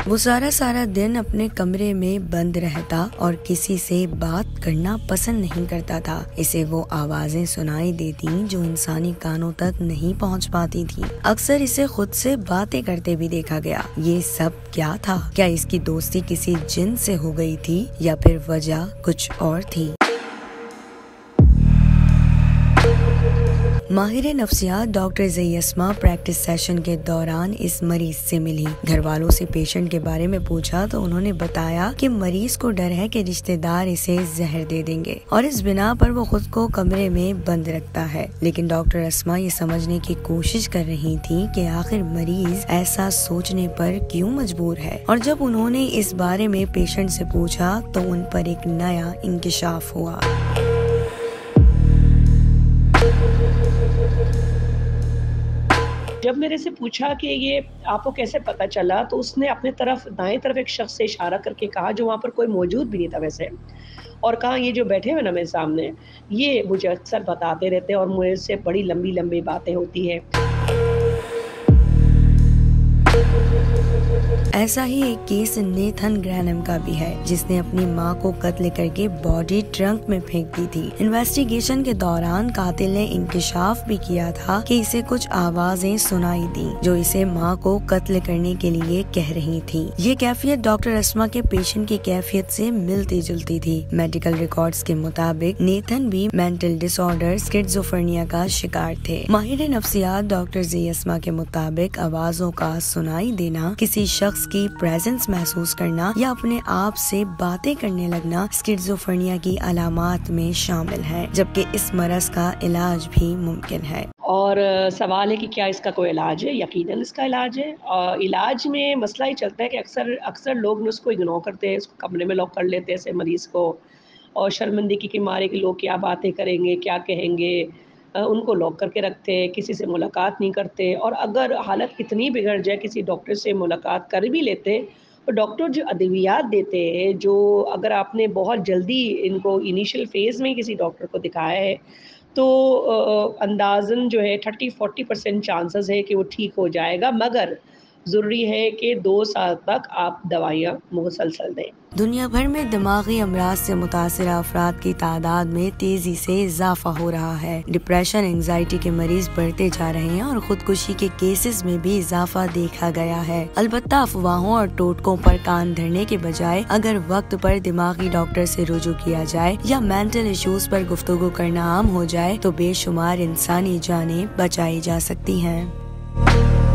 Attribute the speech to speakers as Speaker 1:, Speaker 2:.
Speaker 1: वो सारा सारा दिन अपने कमरे में बंद रहता और किसी से बात करना पसंद नहीं करता था। इसे वो आवाजें सुनाई देती जो इंसानी कानों तक नहीं पहुंच पाती थी। अक्सर इसे खुद से बातें करते भी देखा गया। ये सब क्या था? क्या इसकी दोस्ती किसी जिन से हो गई थी या फिर वजह कुछ और थी? माहिर नफ्सियात डॉक्टर ज़ैयस्मा प्रैक्टिस सेशन के दौरान इस मरीज से मिली। घर वालों से पेशेंट के बारे में पूछा तो उन्होंने बताया कि मरीज को डर है कि रिश्तेदार इसे जहर दे देंगे और इस बिना पर वो खुद को कमरे में बंद रखता है। लेकिन डॉक्टर अस्मा ये समझने की कोशिश कर रही थी कि आखिर मरीज ऐसा सोचने पर क्यों मजबूर है। और जब उन्होंने इस बारे में पेशेंट से पूछा तो उन पर एक नया इंकिशाफ हुआ।
Speaker 2: जब मेरे से पूछा कि ये आपको कैसे पता चला, तो उसने अपने तरफ दाएँ तरफ एक शख्स से इशारा करके कहा जो वहाँ पर कोई मौजूद भी नहीं था वैसे, और कहा ये जो बैठे हुए ना मेरे सामने, ये मुझे अक्सर बताते रहते हैं और मुझसे बड़ी लंबी-लंबी बातें होती हैं।
Speaker 1: ऐसा ही एक केस नेथन ग्रैनम का भी है, जिसने अपनी मां को कत्ल करके बॉडी ट्रंक में फेंक दी थी। इन्वेस्टिगेशन के दौरान कातिल ने इंकिशाफ भी किया था कि इसे कुछ आवाजें सुनाई दी जो इसे मां को कत्ल करने के लिए कह रही थी। ये कैफियत डॉक्टर अस्मा के पेशेंट की कैफियत से मिलती जुलती थी। मेडिकल रिकॉर्ड्स के मुताबिक नेथन भी मेंटल डिसऑर्डर स्किज़ोफ्रेनिया का शिकार थे। माहिर नफ्सियात डॉक्टर ज़ैयस्मा के मुताबिक आवाजों का सुनाई देना, किसी शख्स की प्रेजेंस महसूस करना या अपने आप से बातें करने लगना स्किज़ोफ्रेनिया की अलामात में शामिल है, जबकि इस मरज का इलाज भी मुमकिन है।
Speaker 2: और सवाल है कि क्या इसका कोई इलाज है? यकीनन इसका इलाज है। इलाज में मसला ये चलता है कि अक्सर लोग न उसको इग्नोर करते हैं, उसको कमरे में लॉक कर लेते हैं ऐसे मरीज़ को, और शर्मिंदगी के मारे कि लोग क्या बातें करेंगे, क्या कहेंगे, उनको लॉक करके रखते हैं, किसी से मुलाकात नहीं करते। और अगर हालत कितनी बिगड़ जाए, किसी डॉक्टर से मुलाकात कर भी लेते, तो डॉक्टर जो अद्वियात देते हैं, जो अगर आपने बहुत जल्दी इनको इनिशियल फ़ेज़ में ही किसी डॉक्टर को दिखाया है, तो अंदाज़न जो है 30-40% चांसेस है कि वो ठीक हो जाएगा, मगर ज़रूरी है कि 2 साल तक आप दवाइयाँ मुसलसल दें।
Speaker 1: दुनिया भर में दिमागी अमराज से मुतासिर अफराद की तादाद में तेजी से इजाफा हो रहा है। डिप्रेशन, एंजाइटी के मरीज बढ़ते जा रहे हैं और खुदकुशी के केसेस में भी इजाफा देखा गया है। अलबत्ता अफवाहों और टोटकों पर कान धरने के बजाय अगर वक्त पर दिमागी डॉक्टर से रुजू किया जाए या मेंटल इश्यूज पर गुफ्तगू करना आम हो जाए तो बेशुमार इंसानी जानें बचाई जा सकती हैं।